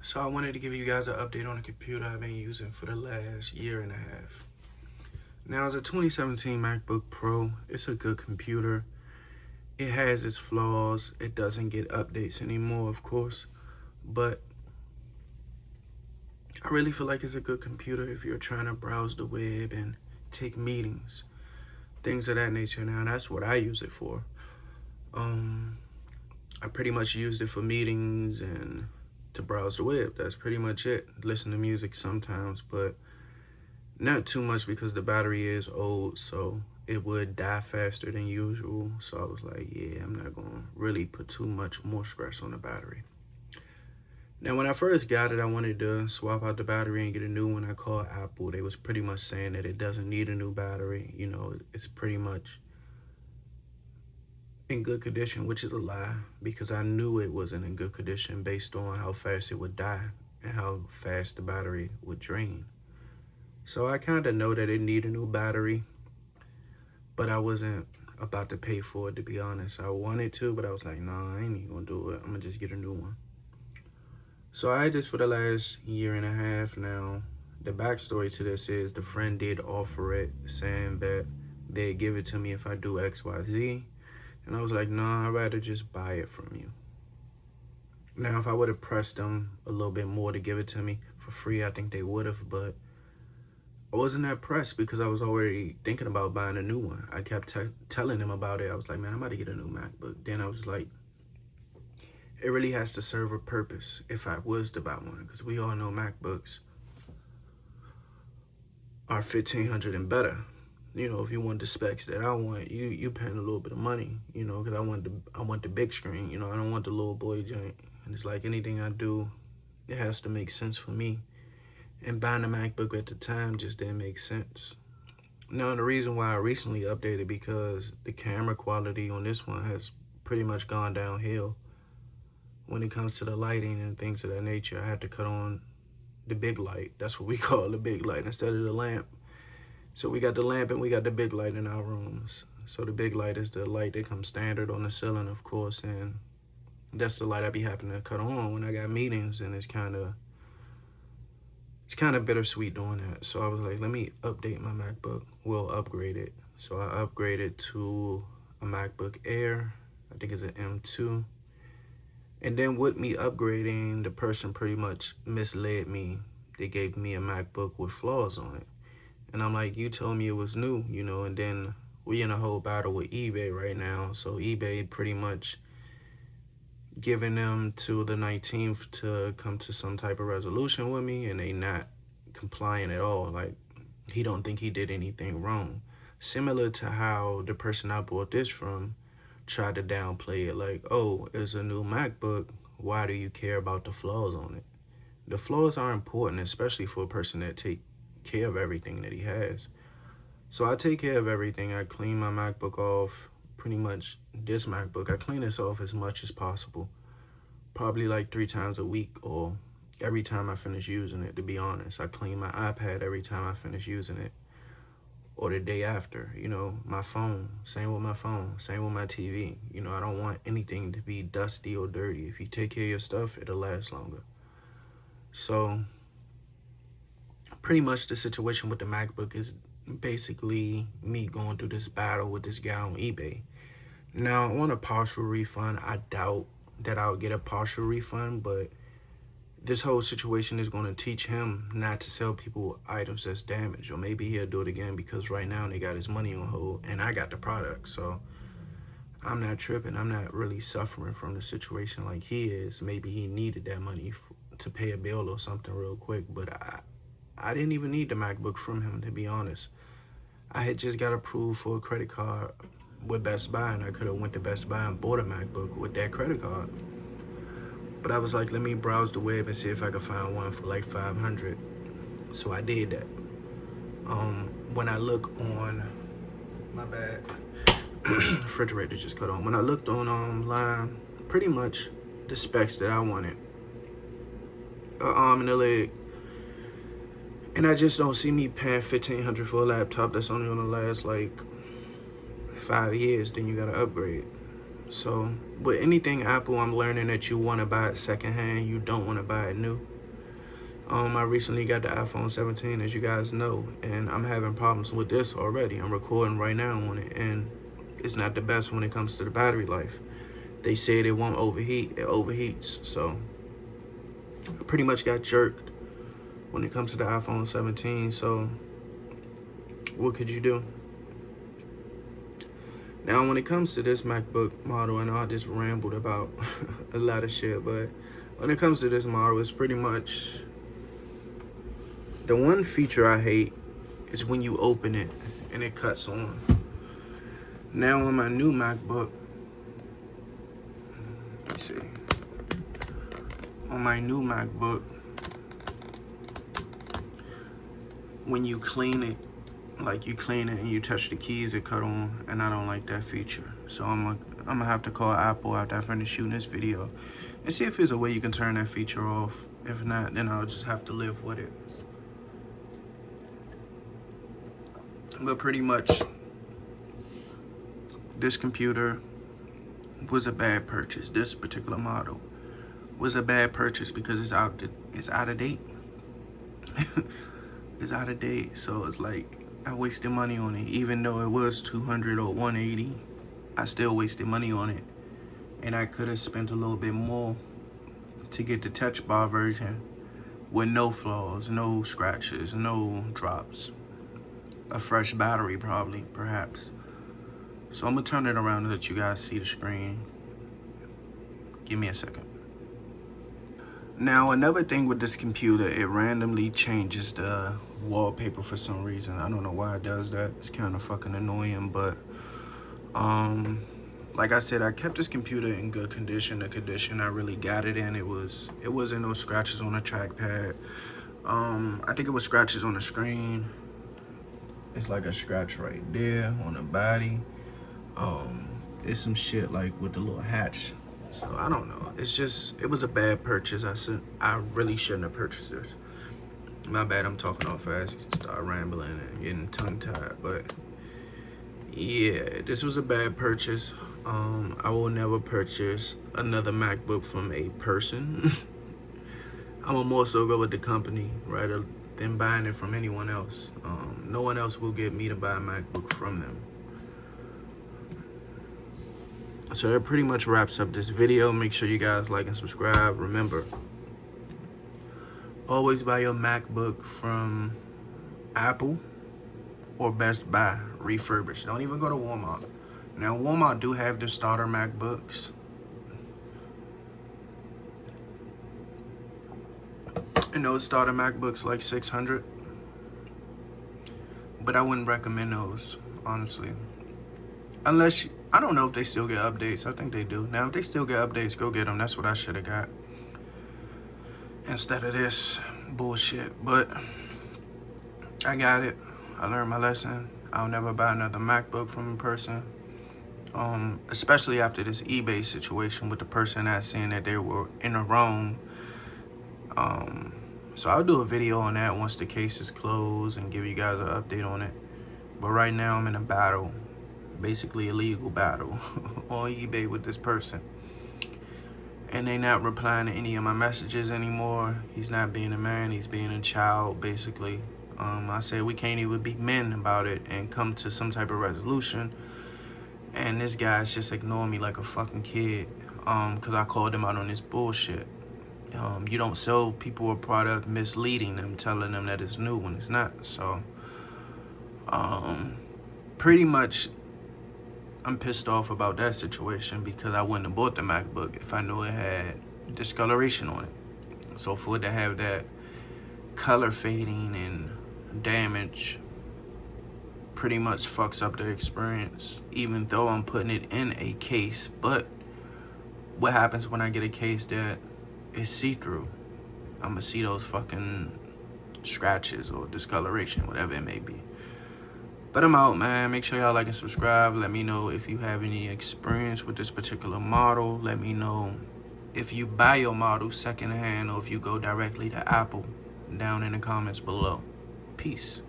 So I wanted to give you guys an update on the computer I've been using for the last year and a half. Now, it's a 2017 MacBook Pro. It's a good computer. It has its flaws. It doesn't get updates anymore, of course, but I really feel like it's a good computer if you're trying to browse the web and take meetings, things of that nature. Now, that's what I use it for. Um, I pretty much used it for meetings and to browse the web. That's pretty much it. Listen to music sometimes, but not too much because the battery is old, so it would die faster than usual. So I was like, yeah, I'm not gonna really put too much more stress on the battery. Now, when I first got it, I wanted to swap out the battery and get a new one. I called Apple. They was pretty much saying that it doesn't need a new battery. You know, it's pretty much in good condition, which is a lie because I knew it wasn't in good condition based on how fast it would die and how fast the battery would drain. So I kind of know that it needed a new battery, but I wasn't about to pay for it, to be honest. I wanted to, but I was like, nah, I ain't even gonna do it. I'm gonna just get a new one. So I had this for the last year and a half now. The backstory to this is the friend did offer it, saying that they'd give it to me if I do X, Y, Z. And I was like, nah, I'd rather just buy it from you. Now, if I would have pressed them a little bit more to give it to me for free, I think they would have, but I wasn't that pressed because I was already thinking about buying a new one. I kept telling them about it. I was like, man, I'm about to get a new MacBook. Then I was like, it really has to serve a purpose if I was to buy one, because we all know MacBooks are 1,500 and better. You know, if you want the specs that I want, you paying a little bit of money, you know, because I want the big screen, you know, I don't want the little boy joint. And it's like anything I do, it has to make sense for me. And buying a MacBook at the time just didn't make sense. Now, the reason why I recently updated because the camera quality on this one has pretty much gone downhill. When it comes to the lighting and things of that nature, I had to cut on the big light. That's what we call the big light instead of the lamp. So we got the lamp and we got the big light in our rooms. So the big light is the light that comes standard on the ceiling, of course, and that's the light I be having to cut on when I got meetings, and it's kind of bittersweet doing that. So I was like, let me update my MacBook. We'll upgrade it. So I upgraded to a MacBook Air. I think it's an M2. And then with me upgrading, the person pretty much misled me. They gave me a MacBook with flaws on it. And I'm like, you told me it was new, you know, and then we in a whole battle with eBay right now. So eBay pretty much giving them to the 19th to come to some type of resolution with me, and they not complying at all. Like, he don't think he did anything wrong. Similar to how the person I bought this from tried to downplay it, like, oh, it's a new MacBook, why do you care about the flaws on it? The flaws are important, especially for a person that take care of everything that he has. So I take care of everything. I clean my MacBook off. Pretty much this MacBook, I clean this off as much as possible. Probably like 3 times a week, or every time I finish using it, to be honest. I clean my iPad every time I finish using it, or the day after. You know, my phone, same with my phone, same with my TV. You know, I don't want anything to be dusty or dirty. If you take care of your stuff, it'll last longer. So pretty much the situation with the MacBook is basically me going through this battle with this guy on eBay. Now, on a partial refund, I doubt that I'll get a partial refund, but this whole situation is going to teach him not to sell people items that's damaged, or maybe he'll do it again because right now they got his money on hold and I got the product. So I'm not tripping. I'm not really suffering from the situation like he is. Maybe he needed that money to pay a bill or something real quick, but I didn't even need the MacBook from him, to be honest. I had just got approved for a credit card with Best Buy, and I could have went to Best Buy and bought a MacBook with that credit card. But I was like, let me browse the web and see if I could find one for like 500. So I did that. When I look on, my bad, refrigerator just cut on. When I looked on online, pretty much the specs that I wanted, an arm and a leg. And I just don't see me paying $1,500 for a laptop that's only gonna last like 5 years, then you gotta upgrade. So with anything Apple, I'm learning that you wanna buy it secondhand, you don't wanna buy it new. I recently got the iPhone 17, as you guys know, and I'm having problems with this already. I'm recording right now on it, and it's not the best when it comes to the battery life. They said it won't overheat. It overheats. So I pretty much got jerked when it comes to the iPhone 17. So what could you do? Now, when it comes to this MacBook model, I know I just rambled about a lot of shit, but when it comes to this model, it's pretty much the one feature I hate is when you open it and it cuts on. Now on my new MacBook, let me see. On my new MacBook, when you clean it, like you clean it and you touch the keys, it cut on, and I don't like that feature. So I'm gonna have to call Apple after I finish shooting this video and see if there's a way you can turn that feature off. If not, then I'll just have to live with it. But pretty much, this computer was a bad purchase. This particular model was a bad purchase because it's out of date. It's out of date, so it's like I wasted money on it. Even though it was 200 or 180, I still wasted money on it, and I could have spent a little bit more to get the touch bar version with no flaws, no scratches, no drops, a fresh battery probably, perhaps. So I'm gonna turn it around and let you guys see the screen. Give me a second. Now, another thing with this computer, it randomly changes the wallpaper for some reason. I don't know why it does that. It's kind of fucking annoying, but like I said, I kept this computer in good condition. The condition I really got it in, it wasn't no scratches on the trackpad. I think it was scratches on the screen. It's like a scratch right there on the body. It's some shit like with the little hatch. So I don't know. It was a bad purchase. I really shouldn't have purchased this. My bad, I'm talking all fast. Start rambling and getting tongue tied. But yeah, this was a bad purchase. I will never purchase another MacBook from a person. I'm gonna more so go with the company rather than buying it from anyone else. No one else will get me to buy a MacBook from them. So that pretty much wraps up this video. Make sure you guys like and subscribe. Remember, always buy your MacBook from Apple or Best Buy refurbished. Don't even go to Walmart. Now, Walmart do have the starter MacBooks. And those starter MacBooks like 600. But I wouldn't recommend those, honestly. Unless, I don't know if they still get updates. I think they do. Now, if they still get updates, go get them. That's what I should have got instead of this bullshit. But I got it. I learned my lesson. I'll never buy another MacBook from a person. Especially after this eBay situation with the person that's saying that they were in the wrong. So I'll do a video on that once the case is closed and give you guys an update on it. But right now I'm in a battle, basically a legal battle on eBay with this person. And they not replying to any of my messages anymore. He's not being a man, he's being a child, basically. I said we can't even be men about it and come to some type of resolution. And this guy's just ignoring me like a fucking kid, because I called him out on this bullshit. You don't sell people a product misleading them, telling them that it's new when it's not. So, pretty much, I'm pissed off about that situation because I wouldn't have bought the MacBook if I knew it had discoloration on it. So for it to have that color fading and damage pretty much fucks up the experience, even though I'm putting it in a case. But what happens when I get a case that is see-through? I'm gonna see those fucking scratches or discoloration, whatever it may be. But I'm out, man. Make sure y'all like and subscribe. Let me know if you have any experience with this particular model. Let me know if you buy your model secondhand or if you go directly to Apple down in the comments below. Peace.